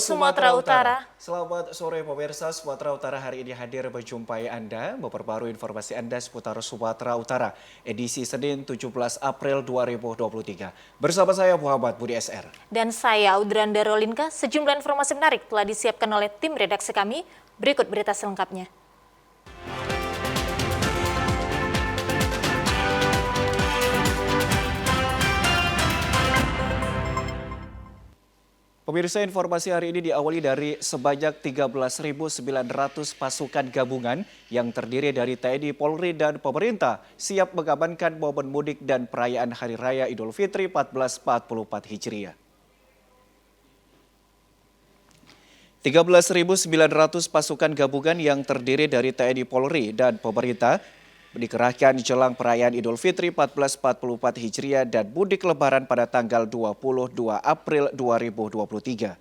Sumatera Utara. Selamat sore pemirsa, Sumatera Utara hari ini hadir menjumpai Anda, memperbarui informasi Anda seputar Sumatera Utara, edisi Senin 17 April 2023. Bersama saya Muhammad Budi SR. Dan saya Audrandha Rolinka, sejumlah informasi menarik telah disiapkan oleh tim redaksi kami. Berikut berita selengkapnya. Pemirsa, informasi hari ini diawali dari sebanyak 13.900 pasukan gabungan yang terdiri dari TNI, Polri, dan pemerintah siap mengamankan momen mudik dan perayaan Hari Raya Idul Fitri 1444 Hijriah. 13.900 pasukan gabungan yang terdiri dari TNI, Polri, dan pemerintah dikerahkan jelang perayaan Idul Fitri 1444 Hijriah dan mudik Lebaran pada tanggal 22 April 2023.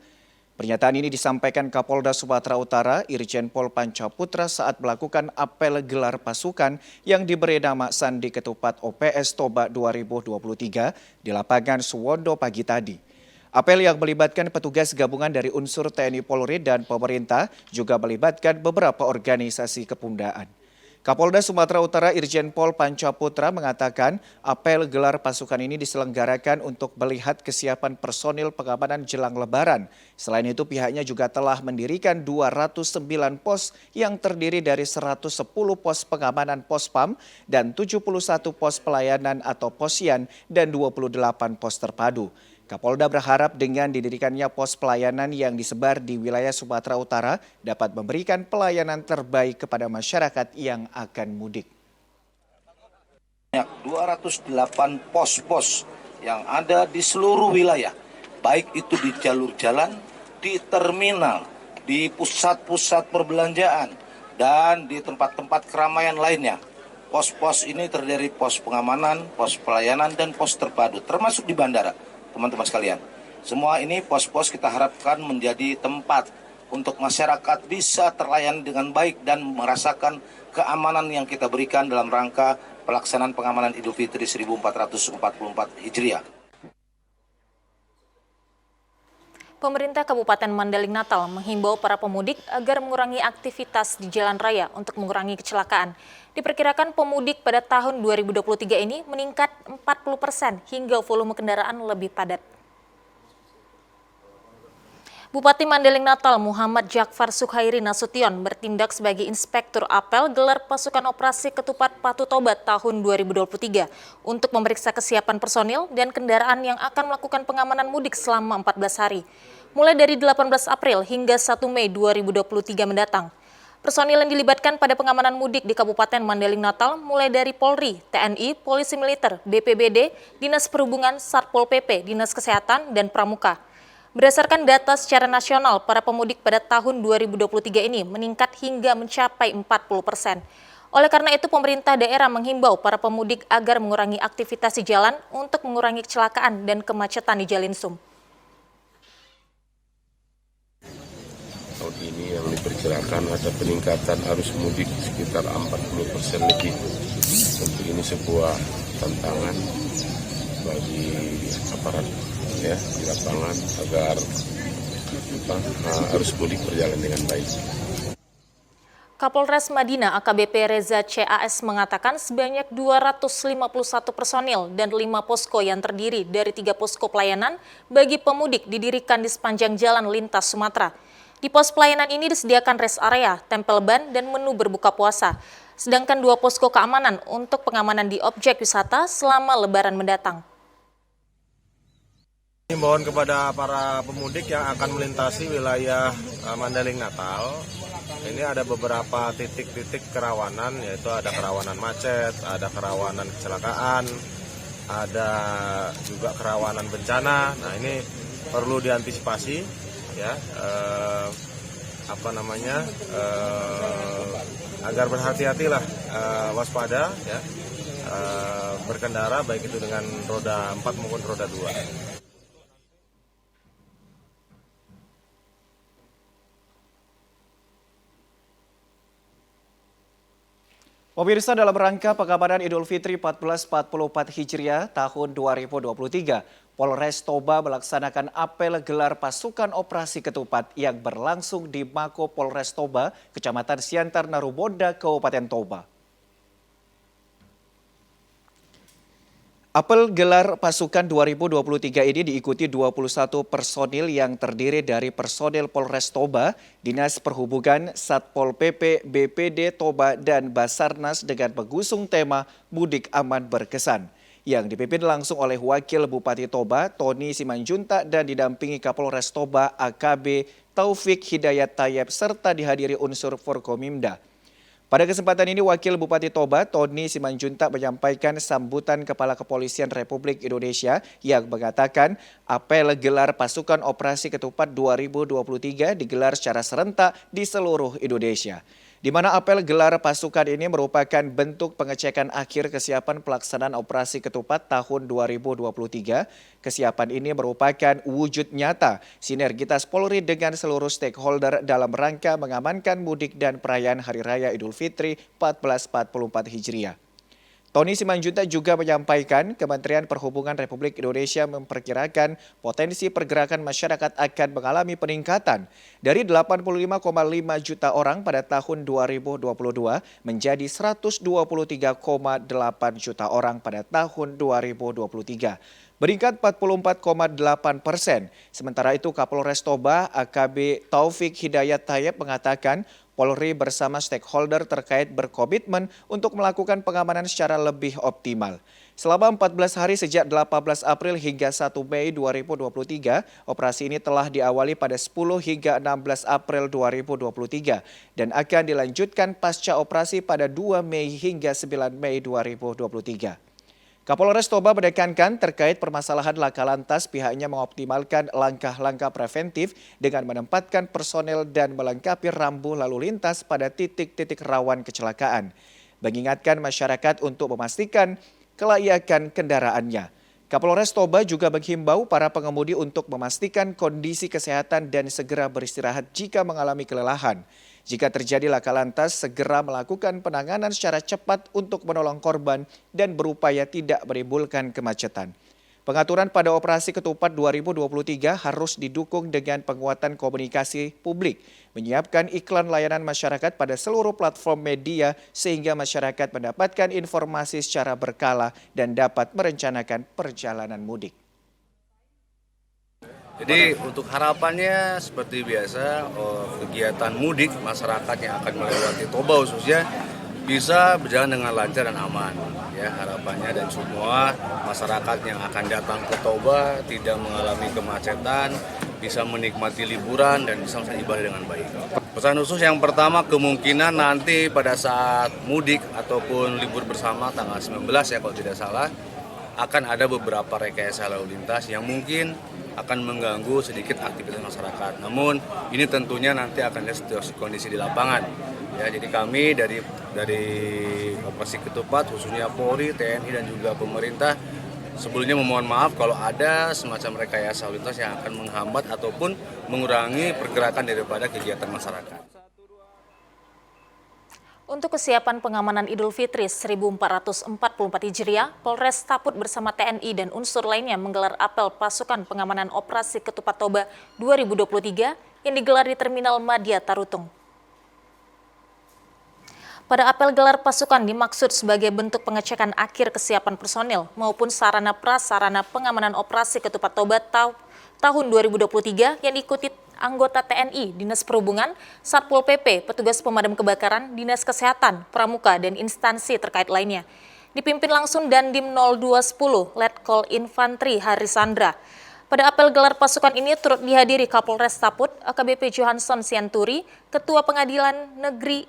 Pernyataan ini disampaikan Kapolda Sumatera Utara Irjen Pol Pancaputra saat melakukan apel gelar pasukan yang diberi nama Sandi Ketupat OPS Toba 2023 di lapangan Suwondo pagi tadi. Apel yang melibatkan petugas gabungan dari unsur TNI, Polri, dan pemerintah juga melibatkan beberapa organisasi kepemudaan. Kapolda Sumatera Utara Irjen Pol Pancaputra mengatakan apel gelar pasukan ini diselenggarakan untuk melihat kesiapan personil pengamanan jelang Lebaran. Selain itu pihaknya juga telah mendirikan 209 pos yang terdiri dari 110 pos pengamanan Pospam dan 71 pos pelayanan atau posyan dan 28 pos terpadu. Kapolda berharap dengan didirikannya pos pelayanan yang disebar di wilayah Sumatera Utara dapat memberikan pelayanan terbaik kepada masyarakat yang akan mudik. 208 pos-pos yang ada di seluruh wilayah, baik itu di jalur jalan, di terminal, di pusat-pusat perbelanjaan, dan di tempat-tempat keramaian lainnya. Pos-pos ini terdiri pos pengamanan, pos pelayanan, dan pos terpadu, termasuk di bandara. Teman-teman sekalian, semua ini pos-pos kita harapkan menjadi tempat untuk masyarakat bisa terlayani dengan baik dan merasakan keamanan yang kita berikan dalam rangka pelaksanaan pengamanan Idul Fitri 1444 Hijriah. Pemerintah Kabupaten Mandailing Natal menghimbau para pemudik agar mengurangi aktivitas di jalan raya untuk mengurangi kecelakaan. Diperkirakan pemudik pada tahun 2023 ini meningkat 40% hingga volume kendaraan lebih padat. Bupati Mandailing Natal Muhammad Jakfar Sukhairi Nasution bertindak sebagai Inspektur Apel gelar pasukan operasi Ketupat Patu Tobat tahun 2023 untuk memeriksa kesiapan personil dan kendaraan yang akan melakukan pengamanan mudik selama 14 hari, mulai dari 18 April hingga 1 Mei 2023 mendatang. Personil yang dilibatkan pada pengamanan mudik di Kabupaten Mandailing Natal mulai dari Polri, TNI, Polisi Militer, BPBD, Dinas Perhubungan, Satpol PP, Dinas Kesehatan, dan Pramuka. Berdasarkan data secara nasional, para pemudik pada tahun 2023 ini meningkat hingga mencapai 40%. Oleh karena itu, pemerintah daerah menghimbau para pemudik agar mengurangi aktivitas di jalan untuk mengurangi kecelakaan dan kemacetan di Jalinsum. Tahun ini yang diperkirakan ada peningkatan arus mudik sekitar 40% lebih. Tentu ini sebuah tantangan bagi aparat ya di lapangan agar arus mudik berjalan dengan baik. Kapolres Madinah AKBP Reza CAS mengatakan sebanyak 251 personil dan 5 posko yang terdiri dari 3 posko pelayanan bagi pemudik didirikan di sepanjang jalan lintas Sumatera. Di pos pelayanan ini disediakan rest area, tempel ban, dan menu berbuka puasa. Sedangkan 2 posko keamanan untuk pengamanan di objek wisata selama Lebaran mendatang. Himbauan kepada para pemudik yang akan melintasi wilayah Mandailing Natal, ini ada beberapa titik-titik kerawanan, yaitu ada kerawanan macet, ada kerawanan kecelakaan, ada juga kerawanan bencana. Nah ini perlu diantisipasi ya, agar berhati-hatilah, waspada ya, berkendara baik itu dengan roda 4 maupun roda 2. Pemirsa, dalam rangka pengamanan Idul Fitri 1444 Hijriah tahun 2023, Polres Toba melaksanakan apel gelar pasukan operasi ketupat yang berlangsung di Mako Polres Toba, Kecamatan Siantar Narubonda, Kabupaten Toba. Apel gelar pasukan 2023 ini diikuti 21 personil yang terdiri dari personil Polres Toba, Dinas Perhubungan, Satpol PP, BPD Toba, dan Basarnas dengan mengusung tema Mudik Aman Berkesan, yang dipimpin langsung oleh Wakil Bupati Toba, Tony Simanjuntak, dan didampingi Kapolres Toba, AKB Taufik Hidayat Tayyep, serta dihadiri unsur Forkomimda. Pada kesempatan ini, Wakil Bupati Toba, Tony Simanjuntak, menyampaikan sambutan Kepala Kepolisian Republik Indonesia yang mengatakan apel gelar pasukan operasi ketupat 2023 digelar secara serentak di seluruh Indonesia, di mana apel gelar pasukan ini merupakan bentuk pengecekan akhir kesiapan pelaksanaan operasi ketupat tahun 2023. Kesiapan ini merupakan wujud nyata sinergitas Polri dengan seluruh stakeholder dalam rangka mengamankan mudik dan perayaan Hari Raya Idul Fitri 1444 Hijriah. Tony Simanjuntak juga menyampaikan Kementerian Perhubungan Republik Indonesia memperkirakan potensi pergerakan masyarakat akan mengalami peningkatan dari 85,5 juta orang pada tahun 2022 menjadi 123,8 juta orang pada tahun 2023. Meningkat 44,8%. Sementara itu Kapolres Toba AKB Taufik Hidayat Tayyep mengatakan Polri bersama stakeholder terkait berkomitmen untuk melakukan pengamanan secara lebih optimal. Selama 14 hari sejak 18 April hingga 1 Mei 2023, operasi ini telah diawali pada 10 hingga 16 April 2023 dan akan dilanjutkan pasca operasi pada 2 Mei hingga 9 Mei 2023. Kapolres Toba menekankan terkait permasalahan laka lantas pihaknya mengoptimalkan langkah-langkah preventif dengan menempatkan personel dan melengkapi rambu lalu lintas pada titik-titik rawan kecelakaan. Mengingatkan masyarakat untuk memastikan kelayakan kendaraannya. Kapolres Toba juga menghimbau para pengemudi untuk memastikan kondisi kesehatan dan segera beristirahat jika mengalami kelelahan. Jika terjadi laka lantas, segera melakukan penanganan secara cepat untuk menolong korban dan berupaya tidak menimbulkan kemacetan. Pengaturan pada operasi ketupat 2023 harus didukung dengan penguatan komunikasi publik, menyiapkan iklan layanan masyarakat pada seluruh platform media sehingga masyarakat mendapatkan informasi secara berkala dan dapat merencanakan perjalanan mudik. Jadi untuk harapannya seperti biasa kegiatan mudik masyarakat yang akan melewati Toba khususnya bisa berjalan dengan lancar dan aman. Ya, harapannya dan semua masyarakat yang akan datang ke Toba tidak mengalami kemacetan, bisa menikmati liburan dan bisa melaksanakan ibadah dengan baik. Pesan khusus yang pertama, kemungkinan nanti pada saat mudik ataupun libur bersama tanggal 19 ya kalau tidak salah, akan ada beberapa rekayasa lalu lintas yang mungkin akan mengganggu sedikit aktivitas masyarakat. Namun ini tentunya nanti akan ada situasi kondisi di lapangan. Ya, jadi kami dari operasi ketupat khususnya Polri, TNI dan juga pemerintah sebelumnya memohon maaf kalau ada semacam rekayasa lalu lintas yang akan menghambat ataupun mengurangi pergerakan daripada kegiatan masyarakat. Untuk kesiapan pengamanan Idul Fitri 1444 Hijriah, Polres Taput bersama TNI dan unsur lainnya menggelar apel pasukan pengamanan operasi ketupat Toba 2023 yang digelar di Terminal Madya Tarutung. Pada apel gelar pasukan dimaksud sebagai bentuk pengecekan akhir kesiapan personil maupun sarana prasarana pengamanan operasi ketupat Toba tahun 2023 yang diikuti anggota TNI, Dinas Perhubungan, Satpol PP, petugas pemadam kebakaran, Dinas Kesehatan, Pramuka, dan instansi terkait lainnya. Dipimpin langsung Dandim 0210, Letkol Infantri Harisandra. Pada apel gelar pasukan ini turut dihadiri Kapolres Taput, AKBP Johansson Sianturi, Ketua Pengadilan Negeri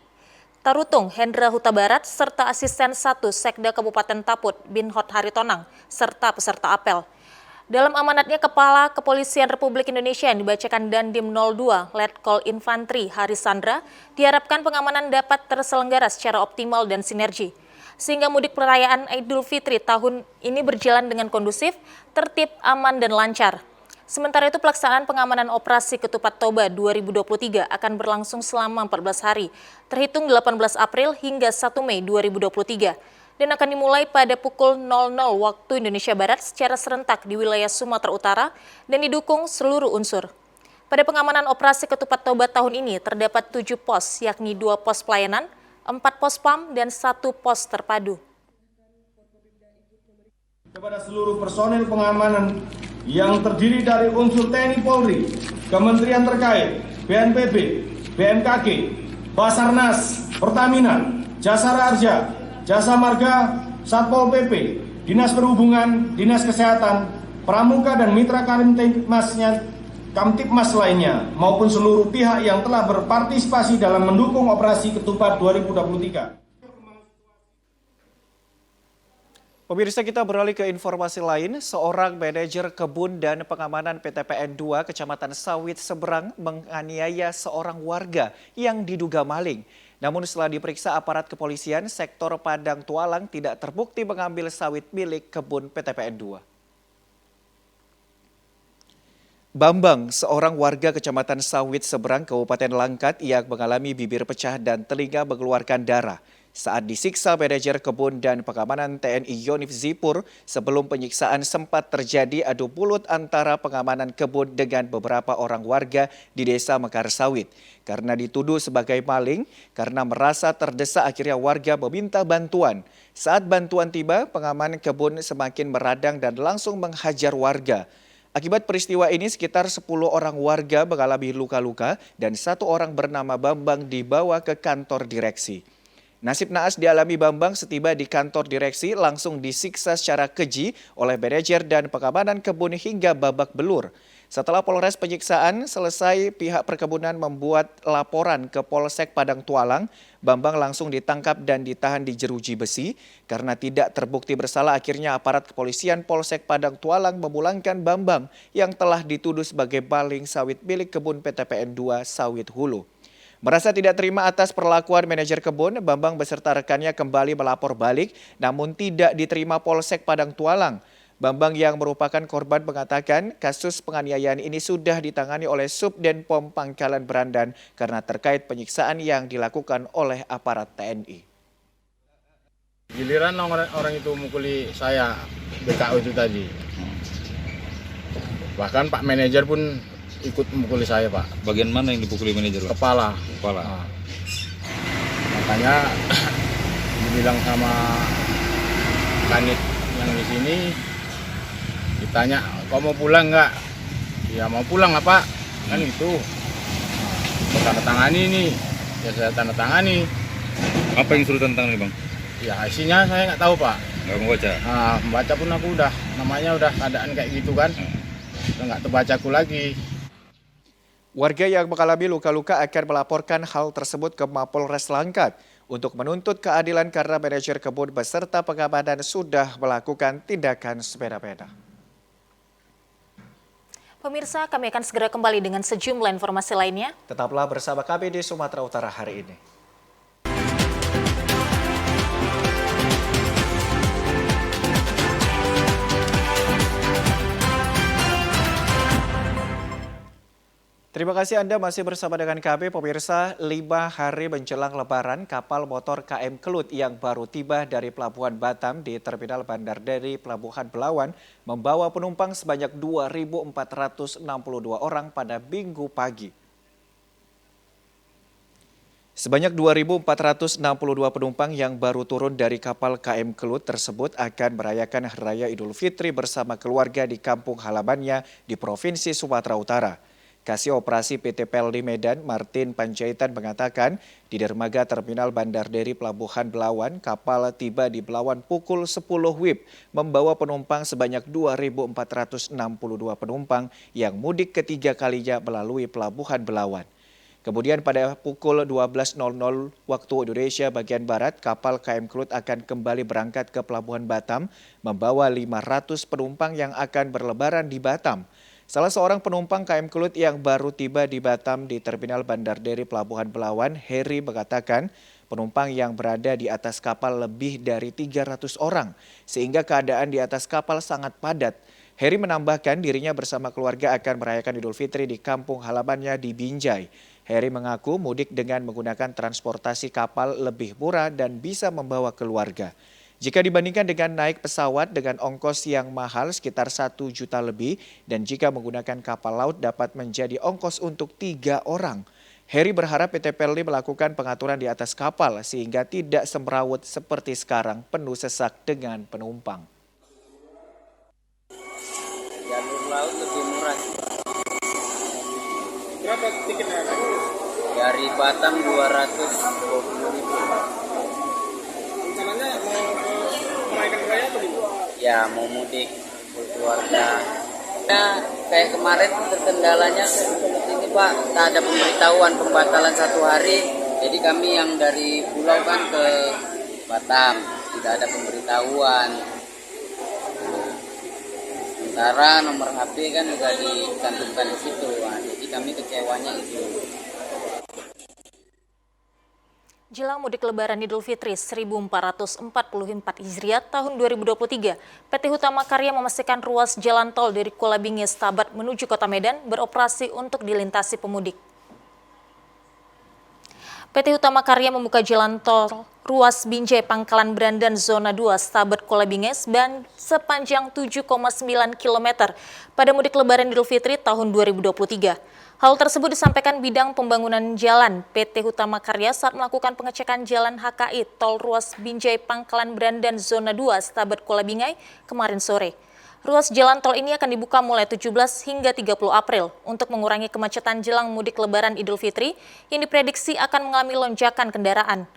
Tarutung Hendra Huta Barat, serta Asisten 1 Sekda Kabupaten Taput, Binhot Haritonang, serta peserta apel. Dalam amanatnya, Kepala Kepolisian Republik Indonesia yang dibacakan Dandim 02, Letkol Infantri Harisandra, diharapkan pengamanan dapat terselenggara secara optimal dan sinergi, sehingga mudik perayaan Idul Fitri tahun ini berjalan dengan kondusif, tertib, aman, dan lancar. Sementara itu pelaksanaan pengamanan operasi Ketupat Toba 2023 akan berlangsung selama 14 hari, terhitung 18 April hingga 1 Mei 2023, dan akan dimulai pada pukul 00 waktu Indonesia Barat secara serentak di wilayah Sumatera Utara dan didukung seluruh unsur. Pada pengamanan operasi Ketupat Toba tahun ini terdapat 7 pos, yakni 2 pos pelayanan, 4 pos PAM, dan 1 pos terpadu. Kepada seluruh personel pengamanan yang terdiri dari unsur TNI Polri, Kementerian terkait, BNPB, BMKG, Basarnas, Pertamina, Jasa Raharja, Jasa Marga, Satpol PP, Dinas Perhubungan, Dinas Kesehatan, Pramuka dan Mitra Kamtipmas lainnya, maupun seluruh pihak yang telah berpartisipasi dalam mendukung operasi Ketupat 2023. Pemirsa, kita beralih ke informasi lain. Seorang manajer kebun dan pengamanan PTPN 2 Kecamatan Sawit Seberang menganiaya seorang warga yang diduga maling. Namun setelah diperiksa aparat kepolisian, sektor Padang Tualang tidak terbukti mengambil sawit milik kebun PTPN 2. Bambang, seorang warga Kecamatan Sawit Seberang, Kabupaten Langkat yang mengalami bibir pecah dan telinga mengeluarkan darah saat disiksa manajer kebun dan pengamanan TNI Yonif Zipur. Sebelum penyiksaan sempat terjadi adu mulut antara pengamanan kebun dengan beberapa orang warga di Desa Mekar Sawit. Karena dituduh sebagai maling, karena merasa terdesak akhirnya warga meminta bantuan. Saat bantuan tiba, pengaman kebun semakin meradang dan langsung menghajar warga. Akibat peristiwa ini sekitar 10 orang warga mengalami luka-luka dan 1 orang bernama Bambang dibawa ke kantor direksi. Nasib naas dialami Bambang setiba di kantor direksi, langsung disiksa secara keji oleh manajer dan pengamanan kebun hingga babak belur. Setelah Polres penyiksaan selesai, pihak perkebunan membuat laporan ke Polsek Padang Tualang. Bambang langsung ditangkap dan ditahan di jeruji besi. Karena tidak terbukti bersalah, akhirnya aparat kepolisian Polsek Padang Tualang memulangkan Bambang yang telah dituduh sebagai maling sawit milik kebun PTPN 2 Sawit Hulu. Merasa tidak terima atas perlakuan manajer kebun, Bambang beserta rekannya kembali melapor balik, namun tidak diterima Polsek Padang Tualang. Bambang yang merupakan korban mengatakan kasus penganiayaan ini sudah ditangani oleh Subden Pom Pangkalan Berandan karena terkait penyiksaan yang dilakukan oleh aparat TNI. Giliran orang itu mukuli saya, BKO itu tadi. Bahkan Pak manajer pun ikut memukuli saya, Pak. Bagian mana yang dipukuli manajer, Pak? Kepala. Kepala. Makanya dibilang sama kanit yang di sini, ditanya, kau mau pulang nggak? Ya mau pulang lah, Pak. Kan itu. Nah, tanda tangani ini, ya saya tanda tangani. Apa yang suruh tentang ini, Bang? Ya isinya saya nggak tahu, Pak. Nggak membaca? Nah, membaca pun aku udah, namanya udah keadaan kayak gitu kan. Udah nggak terbacaku lagi. Warga yang mengalami luka-luka akan melaporkan hal tersebut ke Mapolres Langkat untuk menuntut keadilan karena manajer kebun beserta pengamanan sudah melakukan tindakan sepeda-peda. Pemirsa, kami akan segera kembali dengan sejumlah informasi lainnya. Tetaplah bersama kami di Sumatera Utara hari ini. Terima kasih Anda masih bersama dengan kami, pemirsa. 5 hari menjelang Lebaran, kapal motor KM Kelut yang baru tiba dari Pelabuhan Batam di Terminal Bandar Deri Pelabuhan Belawan membawa penumpang sebanyak 2.462 orang pada Minggu pagi. Sebanyak 2.462 penumpang yang baru turun dari kapal KM Kelut tersebut akan merayakan Hari Raya Idul Fitri bersama keluarga di kampung halamannya di Provinsi Sumatera Utara. Kasih Operasi PT Pelni Medan Martin Panjaitan mengatakan di dermaga Terminal Bandar Deri Pelabuhan Belawan, kapal tiba di Belawan pukul 10 WIB membawa penumpang sebanyak 2.462 penumpang yang mudik ketiga kalinya melalui Pelabuhan Belawan. Kemudian pada pukul 12.00 waktu Indonesia bagian Barat, kapal KM Kelut akan kembali berangkat ke Pelabuhan Batam membawa 500 penumpang yang akan berlebaran di Batam. Salah seorang penumpang KM Kelut yang baru tiba di Batam di Terminal Bandar Deri Pelabuhan Belawan, Heri, mengatakan penumpang yang berada di atas kapal lebih dari 300 orang, sehingga keadaan di atas kapal sangat padat. Heri menambahkan dirinya bersama keluarga akan merayakan Idul Fitri di kampung halamannya di Binjai. Heri mengaku mudik dengan menggunakan transportasi kapal lebih murah dan bisa membawa keluarga. Jika dibandingkan dengan naik pesawat dengan ongkos yang mahal sekitar 1 juta lebih dan jika menggunakan kapal laut dapat menjadi ongkos untuk 3 orang. Heri berharap PT Pelni melakukan pengaturan di atas kapal sehingga tidak semrawut seperti sekarang penuh sesak dengan penumpang. Jalur laut lebih murah. Berapa tiketnya? Dari Batam 220.000. Rencananya mau merayakan raya atau gimana? Ya mau mudik keluarga. Nah, kayak kemarin terkendalanya seperti ini Pak, tak ada pemberitahuan pembatalan 1 hari. Jadi kami yang dari pulau kan ke Batam, tidak ada pemberitahuan. Sementara nomor HP kan juga dicantumkan di situ. Nah, jadi kami kecewanya itu. Jelang mudik Lebaran Idul Fitri 1444 Hijriah tahun 2023, PT Hutama Karya memastikan ruas jalan tol dari Kuala Bingis Stabat menuju Kota Medan beroperasi untuk dilintasi pemudik. PT Hutama Karya membuka jalan tol ruas Binjai Pangkalan Brandan Zona 2 Stabat Kuala Bingis sepanjang 7,9 km pada mudik Lebaran Idul Fitri tahun 2023. Hal tersebut disampaikan bidang pembangunan jalan PT Hutama Karya saat melakukan pengecekan jalan HKI tol ruas Binjai Pangkalan Brandan Zona 2 Stabat Kuala Bingai kemarin sore. Ruas jalan tol ini akan dibuka mulai 17 hingga 30 April untuk mengurangi kemacetan jelang mudik Lebaran Idul Fitri yang diprediksi akan mengalami lonjakan kendaraan.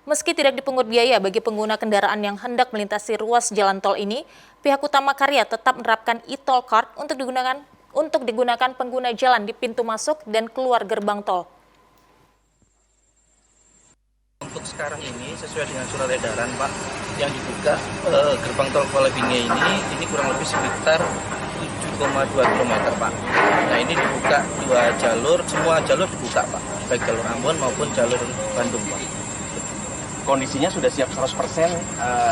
Meski tidak dipungut biaya bagi pengguna kendaraan yang hendak melintasi ruas jalan tol ini, pihak Hutama Karya tetap menerapkan e-tol card untuk digunakan pengguna jalan di pintu masuk dan keluar gerbang tol. Untuk sekarang ini sesuai dengan surat edaran Pak yang dibuka gerbang tol Kuala Bingai ini kurang lebih sekitar 7,2 km Pak. Nah ini dibuka 2 jalur, semua jalur dibuka Pak, baik jalur Ambon maupun jalur Bandung Pak. Kondisinya sudah siap 100%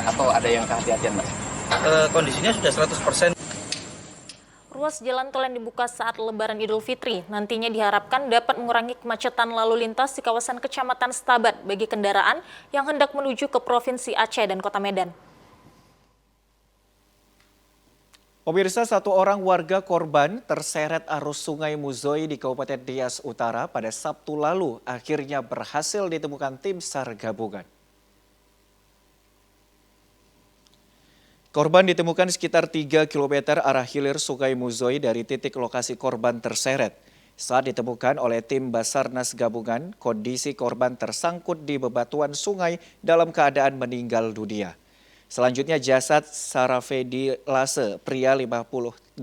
atau ada yang kehati-hatian Mas? Kondisinya sudah 100%. Ruas jalan tol yang dibuka saat Lebaran Idul Fitri nantinya diharapkan dapat mengurangi kemacetan lalu lintas di kawasan Kecamatan Stabat bagi kendaraan yang hendak menuju ke Provinsi Aceh dan Kota Medan. Pemirsa, 1 orang warga korban terseret arus Sungai Muzoi di Kabupaten Nias Utara pada Sabtu lalu akhirnya berhasil ditemukan tim SAR gabungan. Korban ditemukan sekitar 3 km arah hilir Sungai Muzoi dari titik lokasi korban terseret. Saat ditemukan oleh tim Basarnas gabungan, kondisi korban tersangkut di bebatuan sungai dalam keadaan meninggal dunia. Selanjutnya jasad Sarafedi Lase, pria 58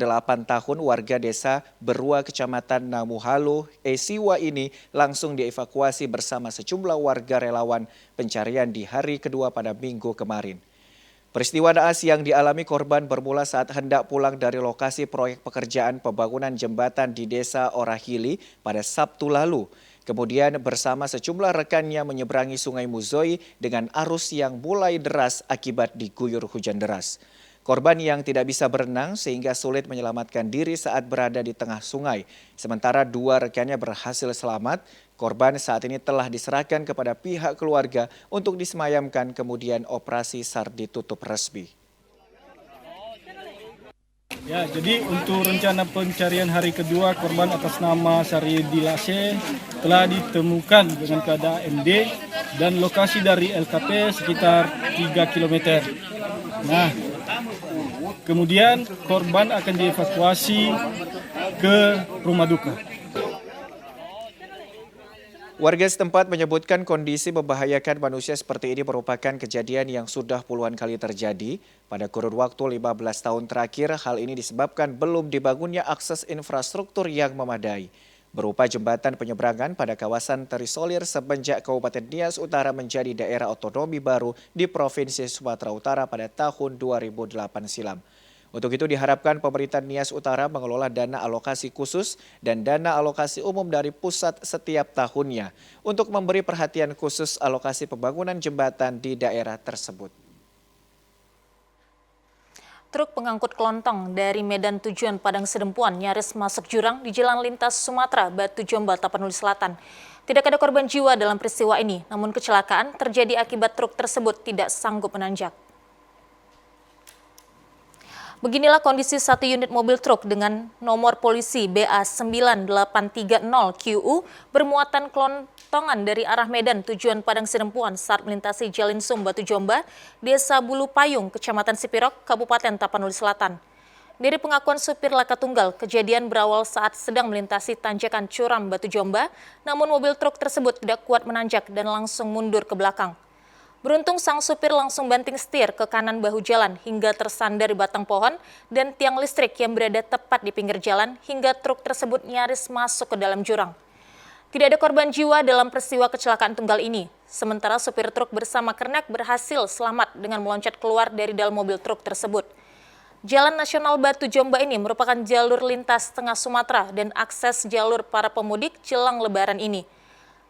tahun warga desa Berua Kecamatan Namuhalu, Esiwa ini langsung dievakuasi bersama sejumlah warga relawan pencarian di hari kedua pada Minggu kemarin. Peristiwa naas yang dialami korban bermula saat hendak pulang dari lokasi proyek pekerjaan pembangunan jembatan di Desa Orahili pada Sabtu lalu. Kemudian bersama sejumlah rekannya menyeberangi Sungai Muzoi dengan arus yang mulai deras akibat diguyur hujan deras. Korban yang tidak bisa berenang sehingga sulit menyelamatkan diri saat berada di tengah sungai. Sementara 2 rekannya berhasil selamat. Korban saat ini telah diserahkan kepada pihak keluarga untuk disemayamkan, kemudian operasi SAR ditutup resmi. Ya, jadi untuk rencana pencarian hari kedua korban atas nama Sarafedi Lase telah ditemukan dengan keadaan MD dan lokasi dari LKP sekitar 3 km. Nah, kemudian korban akan dievakuasi ke rumah duka. Warga setempat menyebutkan kondisi membahayakan manusia seperti ini merupakan kejadian yang sudah puluhan kali terjadi. Pada kurun waktu 15 tahun terakhir, hal ini disebabkan belum dibangunnya akses infrastruktur yang memadai. Berupa jembatan penyeberangan pada kawasan terisolir semenjak Kabupaten Nias Utara menjadi daerah otonomi baru di Provinsi Sumatera Utara pada tahun 2008 silam. Untuk itu diharapkan pemerintah Nias Utara mengelola dana alokasi khusus dan dana alokasi umum dari pusat setiap tahunnya untuk memberi perhatian khusus alokasi pembangunan jembatan di daerah tersebut. Truk pengangkut kelontong dari Medan tujuan Padang Sedempuan nyaris masuk jurang di Jalan Lintas Sumatera, Batu Jombang, Tapanuli Selatan. Tidak ada korban jiwa dalam peristiwa ini, namun kecelakaan terjadi akibat truk tersebut tidak sanggup menanjak. Beginilah kondisi satu unit mobil truk dengan nomor polisi BA9830QU bermuatan kelontongan dari arah Medan tujuan Padang Sedempuan saat melintasi Jalan Sum Batu Jombang, Desa Bulu Payung, Kecamatan Sipirok, Kabupaten Tapanuli Selatan. Dari pengakuan supir laka tunggal, kejadian berawal saat sedang melintasi tanjakan curam Batu Jombang, namun mobil truk tersebut tidak kuat menanjak dan langsung mundur ke belakang. Beruntung sang supir langsung banting setir ke kanan bahu jalan hingga tersandar di batang pohon dan tiang listrik yang berada tepat di pinggir jalan hingga truk tersebut nyaris masuk ke dalam jurang. Tidak ada korban jiwa dalam peristiwa kecelakaan tunggal ini. Sementara supir truk bersama kernet berhasil selamat dengan meloncat keluar dari dalam mobil truk tersebut. Jalan Nasional Batu Jombang ini merupakan jalur lintas tengah Sumatera dan akses jalur para pemudik jelang Lebaran ini.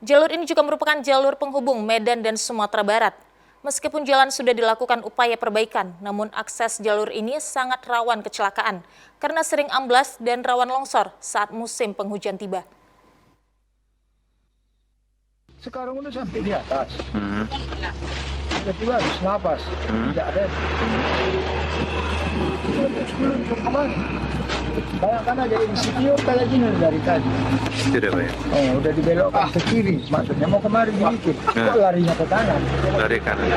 Jalur ini juga merupakan jalur penghubung Medan dan Sumatera Barat. Meskipun jalan sudah dilakukan upaya perbaikan, namun akses jalur ini sangat rawan kecelakaan karena sering amblas dan rawan longsor saat musim penghujan tiba. Sekarang udah sampai di atas. Tiba-tiba harus napas. Tidak ada. Bayangkan aja insecure kayak gini dari tadi. Tidak banyak. Oh, udah dibelokkan ke kiri. Maksudnya mau kemari dikit. Kok larinya ke kanan? Lari kanan.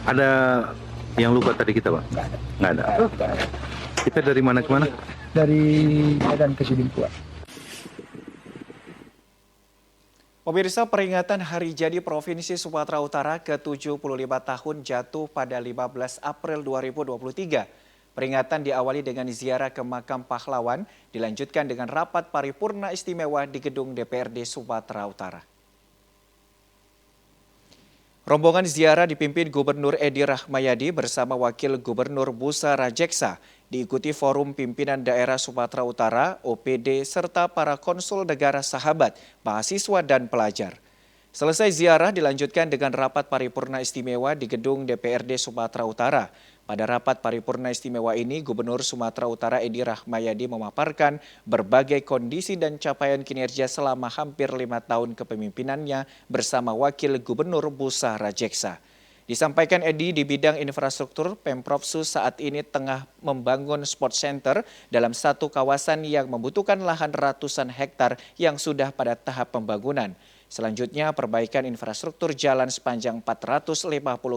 Ada yang luka tadi kita, Pak? Nggak ada. Kita dari mana ke mana? Dari Medan ke Sedempuan. Pemirsa, peringatan Hari Jadi Provinsi Sumatera Utara ke-75 tahun jatuh pada 15 April 2023. Peringatan diawali dengan ziarah ke makam pahlawan, dilanjutkan dengan rapat paripurna istimewa di gedung DPRD Sumatera Utara. Rombongan ziarah dipimpin Gubernur Edi Rahmayadi bersama Wakil Gubernur Busa Rajeksa, diikuti forum pimpinan daerah Sumatera Utara, OPD, serta para konsul negara sahabat, mahasiswa, dan pelajar. Selesai ziarah dilanjutkan dengan rapat paripurna istimewa di gedung DPRD Sumatera Utara. Pada rapat paripurna istimewa ini, Gubernur Sumatera Utara Edi Rahmayadi memaparkan berbagai kondisi dan capaian kinerja selama hampir 5 tahun kepemimpinannya bersama Wakil Gubernur Busa Rajeksa. Disampaikan Edi, di bidang infrastruktur, Pemprov Sus saat ini tengah membangun sport center dalam satu kawasan yang membutuhkan lahan ratusan hektar yang sudah pada tahap pembangunan. Selanjutnya, perbaikan infrastruktur jalan sepanjang 450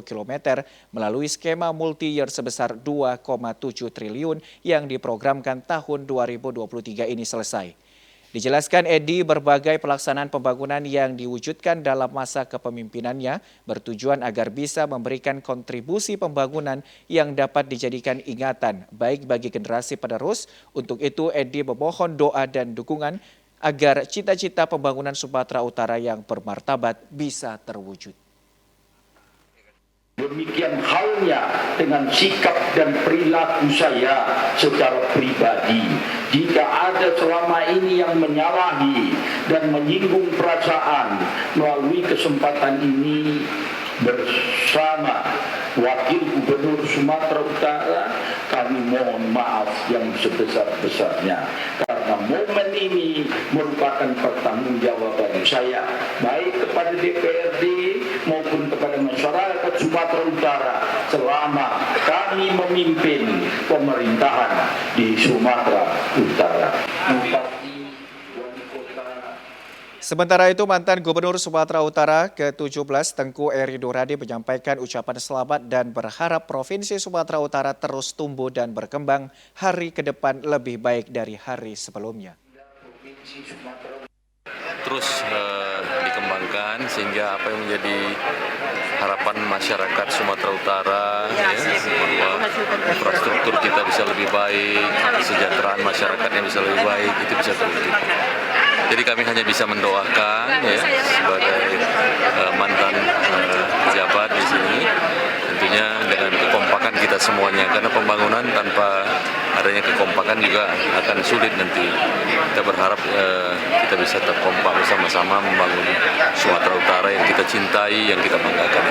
km melalui skema multi-year sebesar 2,7 triliun yang diprogramkan tahun 2023 ini selesai. Dijelaskan Edi, berbagai pelaksanaan pembangunan yang diwujudkan dalam masa kepemimpinannya bertujuan agar bisa memberikan kontribusi pembangunan yang dapat dijadikan ingatan baik bagi generasi penerus. Untuk itu, Edi memohon doa dan dukungan agar cita-cita pembangunan Sumatera Utara yang bermartabat bisa terwujud. Demikian halnya dengan sikap dan perilaku saya secara pribadi. Jika ada selama ini yang menyalahi dan menyinggung perasaan, melalui kesempatan ini bersama Wakil Gubernur Sumatera Utara, kami mohon maaf yang sebesar-besarnya. Karena momen ini merupakan pertanggungjawaban saya, baik kepada DPRD maupun kepada masyarakat Sumatera Utara selama kami memimpin pemerintahan di Sumatera Utara. Sementara itu, mantan Gubernur Sumatera Utara ke-17 Tengku Eri Duradi menyampaikan ucapan selamat dan berharap Provinsi Sumatera Utara terus tumbuh dan berkembang hari ke depan lebih baik dari hari sebelumnya. Terus dikembangkan sehingga apa yang menjadi harapan masyarakat Sumatera Utara ya, bahwa infrastruktur kita bisa lebih baik, kesejahteraan masyarakatnya bisa lebih baik, itu bisa terwujud. Jadi kami hanya bisa mendoakan ya sebagai mantan pejabat di sini, tentunya dengan kekompakan kita semuanya, karena pembangunan tanpa adanya kekompakan juga akan sulit nanti. Kita berharap kita bisa terkompak bersama-sama membangun Sumatera Utara yang kita cintai, yang kita banggakan.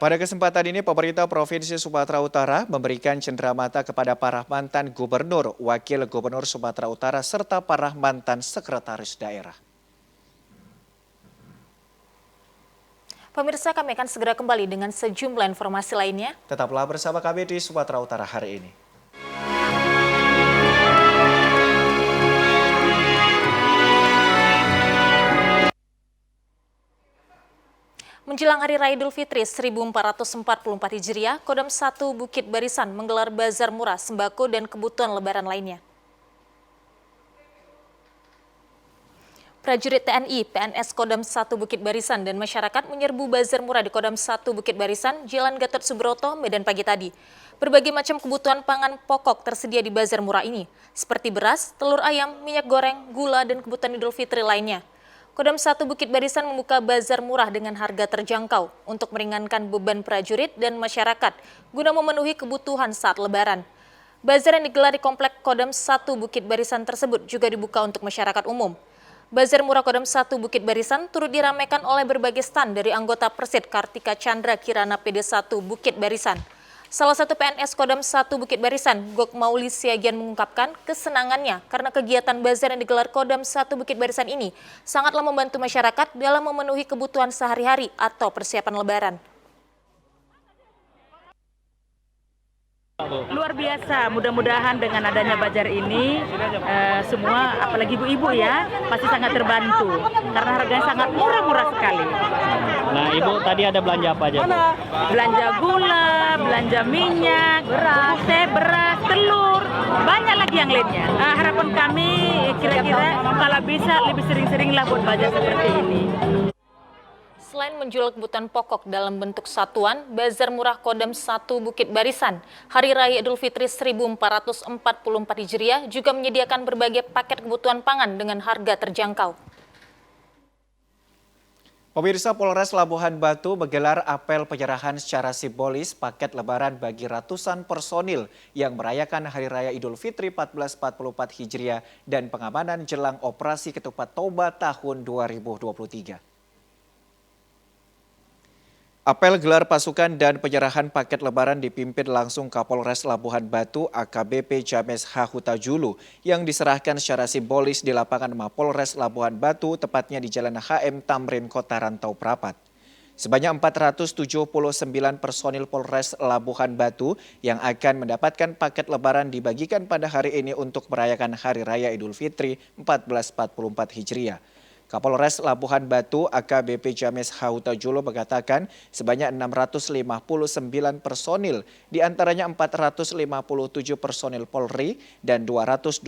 Pada kesempatan ini, pemerintah Provinsi Sumatera Utara memberikan cenderamata kepada para mantan gubernur, wakil gubernur Sumatera Utara, serta para mantan sekretaris daerah. Pemirsa, kami akan segera kembali dengan sejumlah informasi lainnya. Tetaplah bersama kami di Sumatera Utara hari ini. Menjelang Hari Raya Idul Fitri 1444 Hijriah, Kodam 1 Bukit Barisan menggelar bazar murah sembako dan kebutuhan lebaran lainnya. Prajurit TNI, PNS Kodam 1 Bukit Barisan dan masyarakat menyerbu bazar murah di Kodam 1 Bukit Barisan, Jalan Gatot Subroto, Medan pagi tadi. Berbagai macam kebutuhan pangan pokok tersedia di bazar murah ini, seperti beras, telur ayam, minyak goreng, gula, dan kebutuhan Idul Fitri lainnya. Kodam 1 Bukit Barisan membuka bazar murah dengan harga terjangkau untuk meringankan beban prajurit dan masyarakat guna memenuhi kebutuhan saat Lebaran. Bazar yang digelar di Komplek Kodam 1 Bukit Barisan tersebut juga dibuka untuk masyarakat umum. Bazar murah Kodam 1 Bukit Barisan turut diramaikan oleh berbagai stand dari anggota Persid Kartika Chandra Kirana PD1 Bukit Barisan. Salah satu PNS Kodam 1 Bukit Barisan, Gok Mauli Siagian mengungkapkan kesenangannya karena kegiatan bazar yang digelar Kodam 1 Bukit Barisan ini sangatlah membantu masyarakat dalam memenuhi kebutuhan sehari-hari atau persiapan Lebaran. Luar biasa, mudah-mudahan dengan adanya bazar ini semua, apalagi ibu-ibu ya, pasti sangat terbantu karena harganya sangat murah-murah sekali. Nah, Ibu tadi ada belanja apa aja, Bu? Belanja gula, belanja minyak, beras, telur, banyak lagi yang lainnya. Harapan kami kira-kira kalau bisa lebih sering-seringlah buat bazar seperti ini. Selain menjual kebutuhan pokok dalam bentuk satuan, Bazar Murah Kodam 1 Bukit Barisan, Hari Raya Idul Fitri 1444 Hijriah juga menyediakan berbagai paket kebutuhan pangan dengan harga terjangkau. Pemirsa, Polres Labuhan Batu menggelar apel penyerahan secara simbolis paket lebaran bagi ratusan personil yang merayakan Hari Raya Idul Fitri 1444 Hijriah dan pengamanan jelang operasi ketupat Toba tahun 2023. Apel gelar pasukan dan penyerahan paket lebaran dipimpin langsung Kapolres Labuhan Batu AKBP James H. Huta Julu yang diserahkan secara simbolis di lapangan Mapolres Labuhan Batu, tepatnya di Jalan HM Tamrin, Kota Rantau Prapat. Sebanyak 479 personil Polres Labuhan Batu yang akan mendapatkan paket lebaran dibagikan pada hari ini untuk merayakan Hari Raya Idul Fitri 1444 Hijriah. Kapolres Labuhan Batu AKBP James H. Huta Julu mengatakan sebanyak 659 personil, diantaranya 457 personil Polri dan 222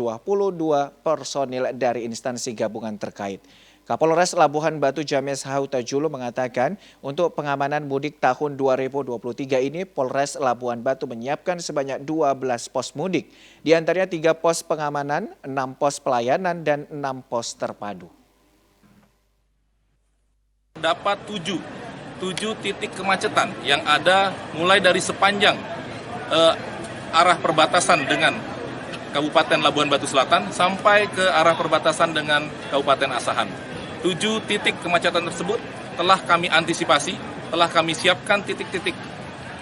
personil dari instansi gabungan terkait. Kapolres Labuhan Batu James H. Huta Julu mengatakan untuk pengamanan mudik tahun 2023 ini Polres Labuhan Batu menyiapkan sebanyak 12 pos mudik, diantaranya 3 pos pengamanan, 6 pos pelayanan, dan 6 pos terpadu. Dapat 7 titik kemacetan yang ada mulai dari sepanjang arah perbatasan dengan Kabupaten Labuhan Batu Selatan sampai ke arah perbatasan dengan Kabupaten Asahan. 7 titik kemacetan tersebut telah kami antisipasi, telah kami siapkan titik-titik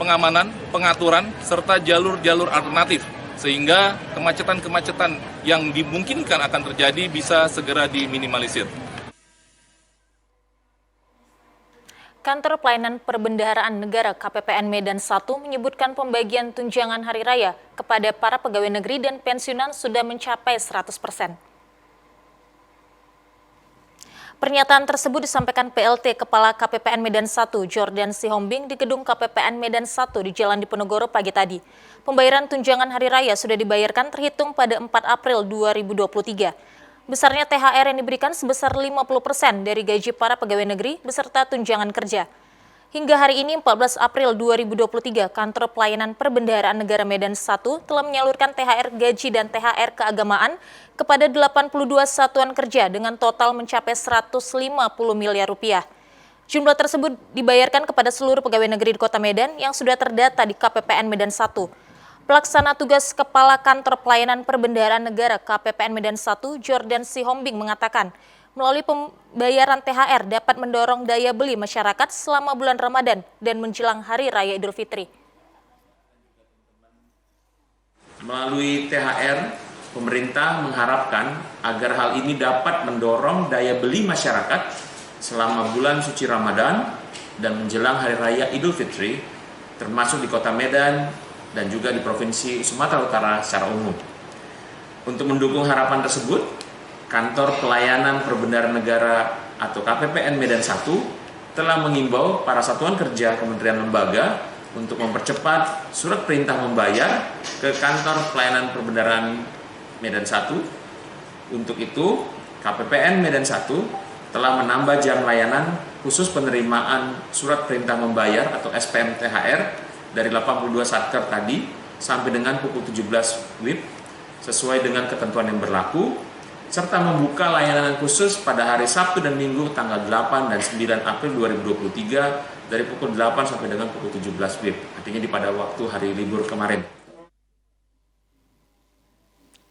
pengamanan, pengaturan, serta jalur-jalur alternatif sehingga kemacetan-kemacetan yang dimungkinkan akan terjadi bisa segera diminimalisir. Kantor Pelayanan Perbendaharaan Negara KPPN Medan 1 menyebutkan pembagian tunjangan Hari Raya kepada para pegawai negeri dan pensiunan sudah mencapai 100%. Pernyataan tersebut disampaikan PLT Kepala KPPN Medan 1 Jordan Sihombing di gedung KPPN Medan 1 di Jalan Diponegoro pagi tadi. Pembayaran tunjangan Hari Raya sudah dibayarkan terhitung pada 4 April 2023. Besarnya THR yang diberikan sebesar 50% dari gaji para pegawai negeri beserta tunjangan kerja. Hingga hari ini 14 April 2023, Kantor Pelayanan Perbendaharaan Negara Medan 1 telah menyalurkan THR gaji dan THR keagamaan kepada 82 satuan kerja dengan total mencapai 150 miliar rupiah. Jumlah tersebut dibayarkan kepada seluruh pegawai negeri di Kota Medan yang sudah terdata di KPPN Medan 1. Pelaksana tugas Kepala Kantor Pelayanan Perbendaharaan Negara KPPN Medan 1 Jordan Sihombing mengatakan melalui pembayaran THR dapat mendorong daya beli masyarakat selama bulan Ramadan dan menjelang Hari Raya Idul Fitri. Melalui THR, pemerintah mengharapkan agar hal ini dapat mendorong daya beli masyarakat selama bulan suci Ramadan dan menjelang Hari Raya Idul Fitri, termasuk di Kota Medan dan juga di Provinsi Sumatera Utara secara umum. Untuk mendukung harapan tersebut, Kantor Pelayanan Perbendaharaan Negara atau KPPN Medan 1 telah mengimbau para satuan kerja kementerian lembaga untuk mempercepat surat perintah membayar ke Kantor Pelayanan Perbendaharaan Medan 1. Untuk itu, KPPN Medan 1 telah menambah jam layanan khusus penerimaan surat perintah membayar atau SPM THR dari 82 satker tadi sampai dengan pukul 17 WIB sesuai dengan ketentuan yang berlaku, serta membuka layanan khusus pada hari Sabtu dan Minggu tanggal 8 dan 9 April 2023 dari pukul 8 sampai dengan pukul 17 WIB, artinya di pada waktu hari libur kemarin.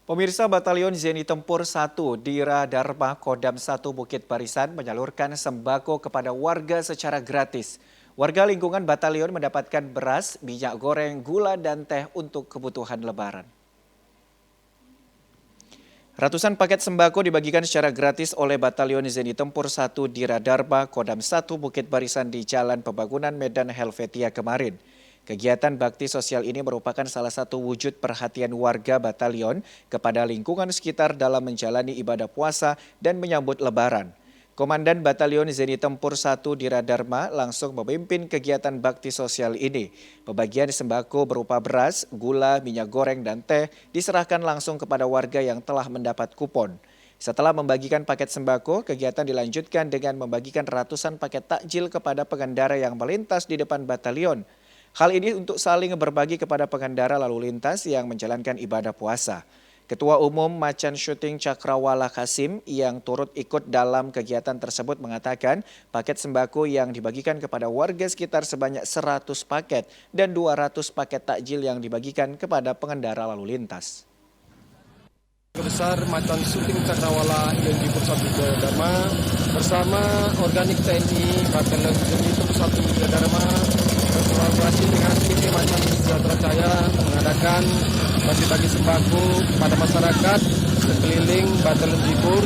Pemirsa Batalion Zeni Tempur 1 Dira Dharma Kodam 1 Bukit Barisan menyalurkan sembako kepada warga secara gratis. Warga lingkungan batalion mendapatkan beras, minyak goreng, gula, dan teh untuk kebutuhan lebaran. Ratusan paket sembako dibagikan secara gratis oleh Batalion Zeni Tempur 1 Dira Dharma Kodam 1 Bukit Barisan di Jalan Pembangunan Medan Helvetia kemarin. Kegiatan bakti sosial ini merupakan salah satu wujud perhatian warga batalion kepada lingkungan sekitar dalam menjalani ibadah puasa dan menyambut lebaran. Komandan Batalion Zeni Tempur 1 Dira Dharma langsung memimpin kegiatan bakti sosial ini. Pembagian sembako berupa beras, gula, minyak goreng, dan teh diserahkan langsung kepada warga yang telah mendapat kupon. Setelah membagikan paket sembako, kegiatan dilanjutkan dengan membagikan ratusan paket takjil kepada pengendara yang melintas di depan batalion. Hal ini untuk saling berbagi kepada pengendara lalu lintas yang menjalankan ibadah puasa. Ketua Umum Macan Shooting Cakrawala Kasim yang turut ikut dalam kegiatan tersebut mengatakan paket sembako yang dibagikan kepada warga sekitar sebanyak 100 paket dan 200 paket takjil yang dibagikan kepada pengendara lalu lintas. Besar Macan Shooting Cakrawala yang di Pusat Dharma bersama Organik TNI Batalion Zeni Tempur 1 Dharma berkolaborasi dengan PT Macan Sejahtera Jaya mengadakan bagi-bagi sembako pada masyarakat sekeliling Batalion Jipur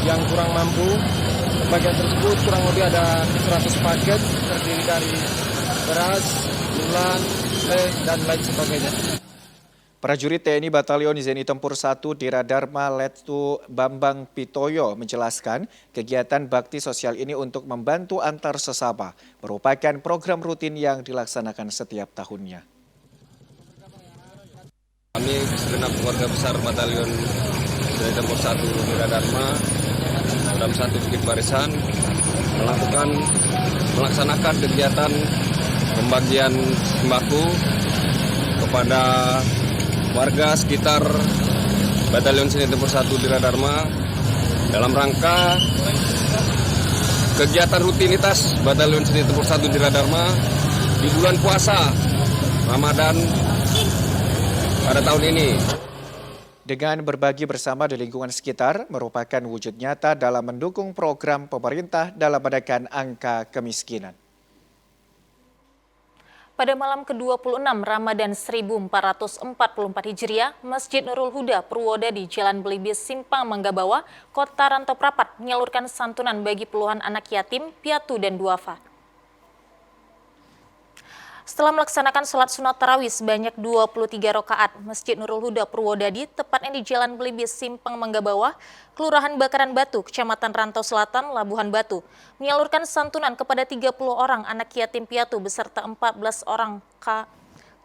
yang kurang mampu. Bagian tersebut kurang lebih ada 100 paket terdiri dari beras, gula, teh, dan lain sebagainya. Prajurit TNI Batalion Zeni Tempur 1 Dira Dharma Lettu Bambang Pitoyo menjelaskan kegiatan bakti sosial ini untuk membantu antar sesama, merupakan program rutin yang dilaksanakan setiap tahunnya. Kami segenap keluarga besar Batalion Zeni Tempur 1 Dira Dharma Kodam 1 Bukit Barisan melaksanakan kegiatan pembagian sembako kepada warga sekitar Batalion Zeni Tempur 1 Dira Dharma dalam rangka kegiatan rutinitas Batalion Zeni Tempur 1 Dira Dharma di bulan puasa Ramadan pada tahun ini. Dengan berbagi bersama di lingkungan sekitar merupakan wujud nyata dalam mendukung program pemerintah dalam menekan angka kemiskinan. Pada malam ke-26 Ramadan 1444 Hijriah, Masjid Nurul Huda Purwodadi Jalan Belibis Simpang Manggabawa, Kota Rantau Prapat menyalurkan santunan bagi puluhan anak yatim, piatu, dan duafa. Setelah melaksanakan sholat sunat tarawih sebanyak 23 rakaat, Masjid Nurul Huda Purwodadi, tepatnya di Jalan Belibis Simpang Manggabawa, Kelurahan Bakaran Batu, Kecamatan Rantau Selatan, Labuhan Batu, menyalurkan santunan kepada 30 orang anak yatim piatu beserta 14 orang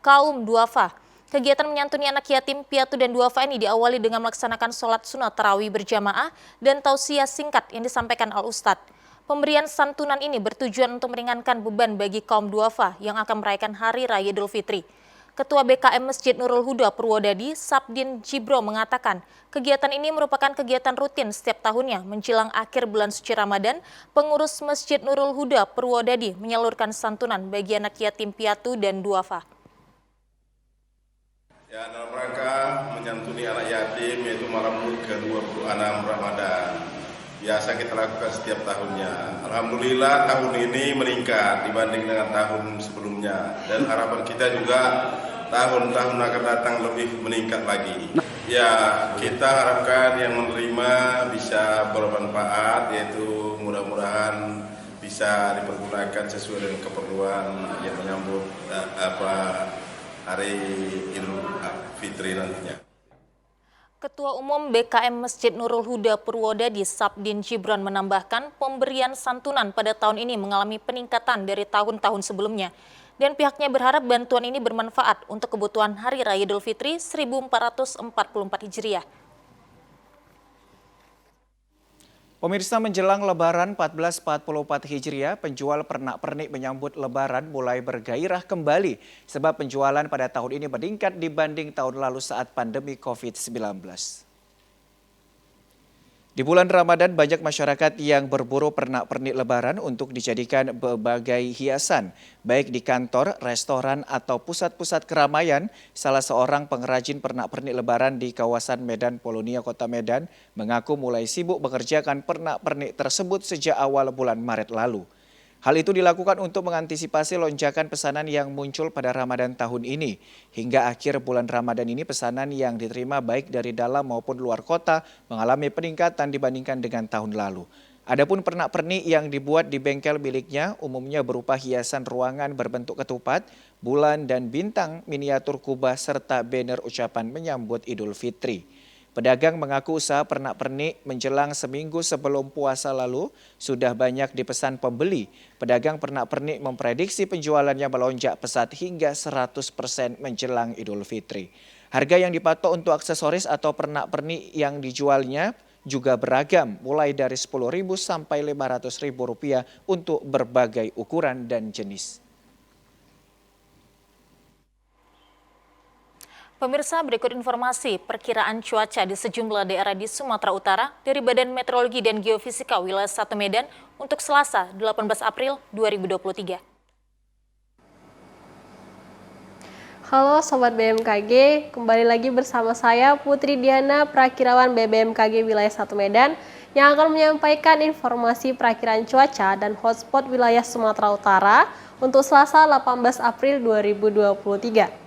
kaum duafa. Kegiatan menyantuni anak yatim, piatu, dan duafa ini diawali dengan melaksanakan sholat sunat tarawih berjamaah dan tausiah singkat yang disampaikan Al-Ustadz. Pemberian santunan ini bertujuan untuk meringankan beban bagi kaum duafa yang akan merayakan Hari Raya Idul Fitri. Ketua BKM Masjid Nurul Huda Purwodadi, Sabdin Jibro, mengatakan kegiatan ini merupakan kegiatan rutin setiap tahunnya menjelang akhir bulan suci Ramadan. Pengurus Masjid Nurul Huda Purwodadi menyalurkan santunan bagi anak yatim piatu dan duafa. Ya, dalam rangka menyantuni anak yatim yaitu malam ke-26 Ramadan. biasa kita lakukan setiap tahunnya. Alhamdulillah tahun ini meningkat dibanding dengan tahun sebelumnya, dan harapan kita juga tahun-tahun akan datang lebih meningkat lagi. Ya, kita harapkan yang menerima bisa bermanfaat, yaitu mudah-mudahan bisa dipergunakan sesuai dengan keperluan yang menyambut hari Idul Fitri nantinya. Ketua Umum BKM Masjid Nurul Huda Purwodadi Sabdin Jibran menambahkan pemberian santunan pada tahun ini mengalami peningkatan dari tahun-tahun sebelumnya. Dan pihaknya berharap bantuan ini bermanfaat untuk kebutuhan Hari Raya Idul Fitri 1444 Hijriah. Pemirsa, menjelang Lebaran 1444 Hijriah, penjual pernak-pernik menyambut Lebaran mulai bergairah kembali sebab penjualan pada tahun ini meningkat dibanding tahun lalu saat pandemi COVID-19. Di bulan Ramadan, banyak masyarakat yang berburu pernak-pernik Lebaran untuk dijadikan berbagai hiasan, baik di kantor, restoran, atau pusat-pusat keramaian. Salah seorang pengrajin pernak-pernik Lebaran di kawasan Medan Polonia, Kota Medan, mengaku mulai sibuk mengerjakan pernak-pernik tersebut sejak awal bulan Maret lalu. Hal itu dilakukan untuk mengantisipasi lonjakan pesanan yang muncul pada Ramadan tahun ini. Hingga akhir bulan Ramadan ini pesanan yang diterima baik dari dalam maupun luar kota mengalami peningkatan dibandingkan dengan tahun lalu. Adapun pernak-pernik yang dibuat di bengkel miliknya umumnya berupa hiasan ruangan berbentuk ketupat, bulan dan bintang, miniatur kubah serta banner ucapan menyambut Idul Fitri. Pedagang mengaku usaha pernak-pernik menjelang seminggu sebelum puasa lalu sudah banyak dipesan pembeli. Pedagang pernak-pernik memprediksi penjualannya melonjak pesat hingga 100% menjelang Idul Fitri. Harga yang dipatok untuk aksesoris atau pernak-pernik yang dijualnya juga beragam, mulai dari Rp10.000 sampai Rp500.000 untuk berbagai ukuran dan jenis. Pemirsa, berikut informasi perkiraan cuaca di sejumlah daerah di Sumatera Utara dari Badan Meteorologi dan Geofisika Wilayah 1 Medan untuk Selasa 18 April 2023. Halo Sobat BMKG, kembali lagi bersama saya Putri Diana, Prakirawan BBMKG Wilayah 1 Medan yang akan menyampaikan informasi perakiraan cuaca dan hotspot wilayah Sumatera Utara untuk Selasa 18 April 2023.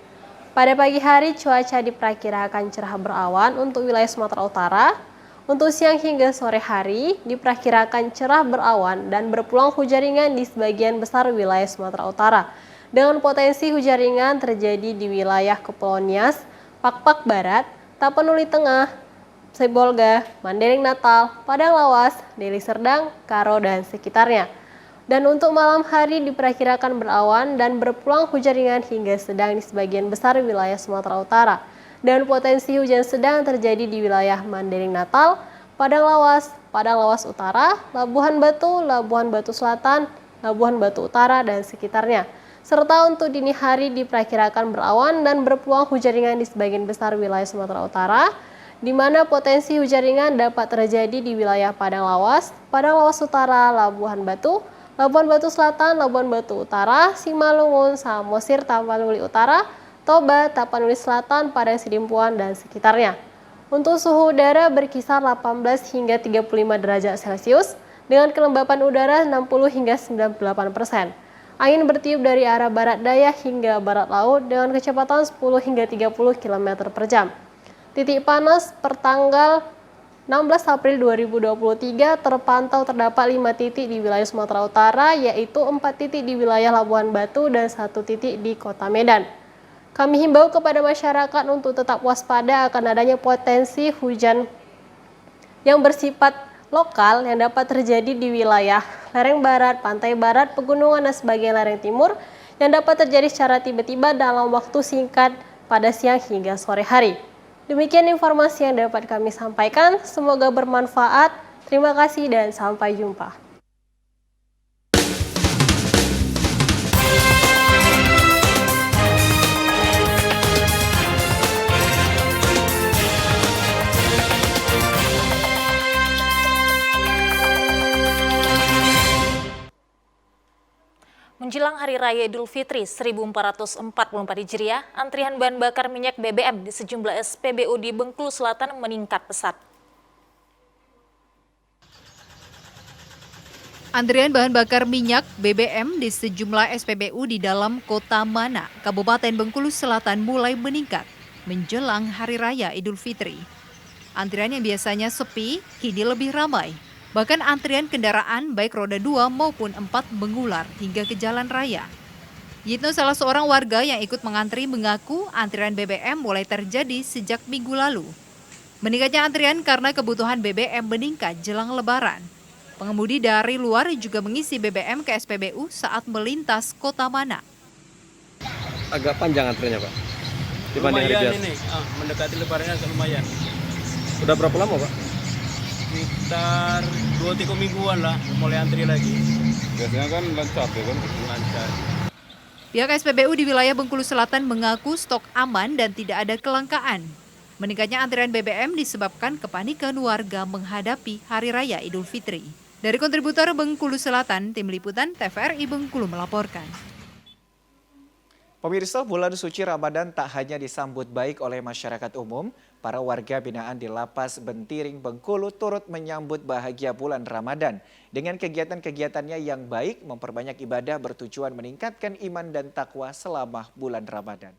Pada pagi hari, cuaca diperkirakan cerah berawan untuk wilayah Sumatera Utara. Untuk siang hingga sore hari, diperkirakan cerah berawan dan berpeluang hujan ringan di sebagian besar wilayah Sumatera Utara. Dengan potensi hujan ringan terjadi di wilayah Kepulauan Nias, Pakpak Barat, Tapanuli Tengah, Sibolga, Mandailing Natal, Padang Lawas, Deli Serdang, Karo, dan sekitarnya. Dan untuk malam hari diperkirakan berawan dan berpeluang hujan ringan hingga sedang di sebagian besar wilayah Sumatera Utara. Dan potensi hujan sedang terjadi di wilayah Mandailing Natal, Padang Lawas Utara, Labuhan Batu Selatan, Labuhan Batu Utara, dan sekitarnya. Serta untuk dini hari diperkirakan berawan dan berpeluang hujan ringan di sebagian besar wilayah Sumatera Utara, di mana potensi hujan ringan dapat terjadi di wilayah Padang Lawas Utara, Labuhan Batu Selatan, Labuhan Batu Utara, Simalungun, Samosir, Tapanuli Utara, Toba, Tapanuli Selatan, Padang Sidimpuan, dan sekitarnya. Untuk suhu udara berkisar 18 hingga 35 derajat Celcius, dengan kelembapan udara 60 hingga 98%. Angin bertiup dari arah barat daya hingga barat laut dengan kecepatan 10 hingga 30 km per jam. Titik panas per tanggal 16 April 2023 terpantau terdapat 5 titik di wilayah Sumatera Utara, yaitu 4 titik di wilayah Labuhan Batu dan 1 titik di Kota Medan. Kami himbau kepada masyarakat untuk tetap waspada akan adanya potensi hujan yang bersifat lokal yang dapat terjadi di wilayah lereng barat, pantai barat, pegunungan, dan sebagian lereng timur yang dapat terjadi secara tiba-tiba dalam waktu singkat pada siang hingga sore hari. Demikian informasi yang dapat kami sampaikan, semoga bermanfaat. Terima kasih dan sampai jumpa. Menjelang Hari Raya Idul Fitri 1444 Hijriah, antrian bahan bakar minyak BBM di sejumlah SPBU di Bengkulu Selatan meningkat pesat. Antrian bahan bakar minyak BBM di sejumlah SPBU di dalam Kota Mana, Kabupaten Bengkulu Selatan mulai meningkat menjelang Hari Raya Idul Fitri. Antrian yang biasanya sepi kini lebih ramai. Bahkan antrian kendaraan baik roda 2 maupun 4 mengular hingga ke jalan raya. Yitno, salah seorang warga yang ikut mengantri, mengaku antrian BBM mulai terjadi sejak minggu lalu. Meningkatnya antrian karena kebutuhan BBM meningkat jelang Lebaran. Pengemudi dari luar juga mengisi BBM ke SPBU saat melintas Kota Mana. Agak panjang antriannya, Pak. Dibanding hari biasa. Ini, mendekati Lebarannya agak lumayan. Udah berapa lama, Pak? Sekitar 2-3 mingguan lah, mulai antri lagi. Biasanya kan lancar ya kan? Lancar. Pihak SPBU di wilayah Bengkulu Selatan mengaku stok aman dan tidak ada kelangkaan. Meningkatnya antrian BBM disebabkan kepanikan warga menghadapi Hari Raya Idul Fitri. Dari kontributor Bengkulu Selatan, Tim Liputan TVRI Bengkulu melaporkan. Pemirsa, bulan suci Ramadan tak hanya disambut baik oleh masyarakat umum, para warga binaan di Lapas Bentiring Bengkulu turut menyambut bahagia bulan Ramadan. Dengan kegiatan-kegiatannya yang baik, memperbanyak ibadah bertujuan meningkatkan iman dan takwa selama bulan Ramadan.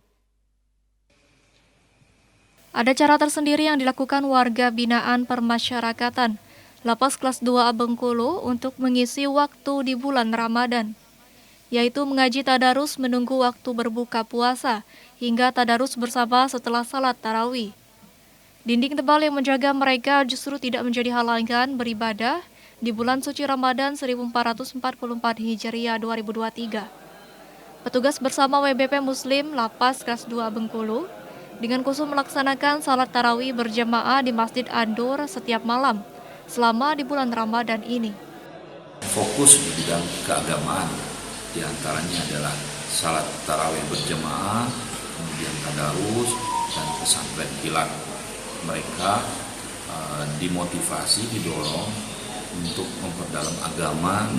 Ada cara tersendiri yang dilakukan warga binaan permasyarakatan Lapas kelas 2 Bengkulu untuk mengisi waktu di bulan Ramadan, yaitu mengaji tadarus menunggu waktu berbuka puasa hingga tadarus bersama setelah salat tarawih. Dinding tebal yang menjaga mereka justru tidak menjadi halangan beribadah di bulan suci Ramadan 1444 Hijriah 2023. Petugas bersama WBP Muslim Lapas kelas 2 Bengkulu dengan khusus melaksanakan salat tarawih berjamaah di Masjid Andur setiap malam selama di bulan Ramadan ini. Fokus di bidang keagamaan, diantaranya adalah salat tarawih berjamaah, kemudian tadarus, dan pesantren kilat. Mereka dimotivasi, didorong untuk memperdalam agama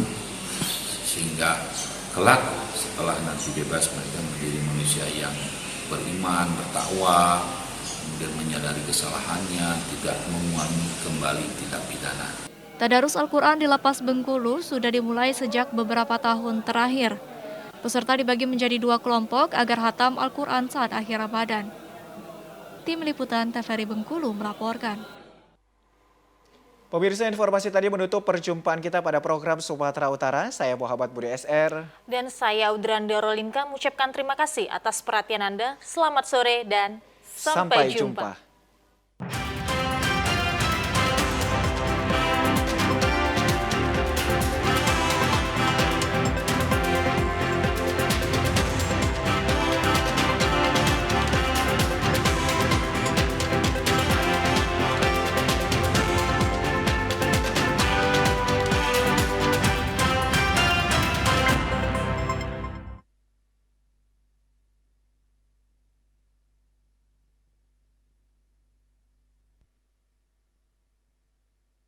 sehingga kelak setelah nanti bebas mereka menjadi manusia yang beriman, bertakwa, kemudian menyadari kesalahannya, tidak mengulangi kembali tindak pidana. Tadarus Al-Quran di Lapas Bengkulu sudah dimulai sejak beberapa tahun terakhir. Peserta dibagi menjadi 2 kelompok agar hatam Al-Quran saat akhir Ramadan. Tim Liputan TVRI Bengkulu melaporkan. Pemirsa, informasi tadi menutup perjumpaan kita pada program Sumatera Utara. Saya Muhammad Budi SR. Dan saya Udrandi Rolinka mengucapkan terima kasih atas perhatian Anda. Selamat sore dan sampai jumpa.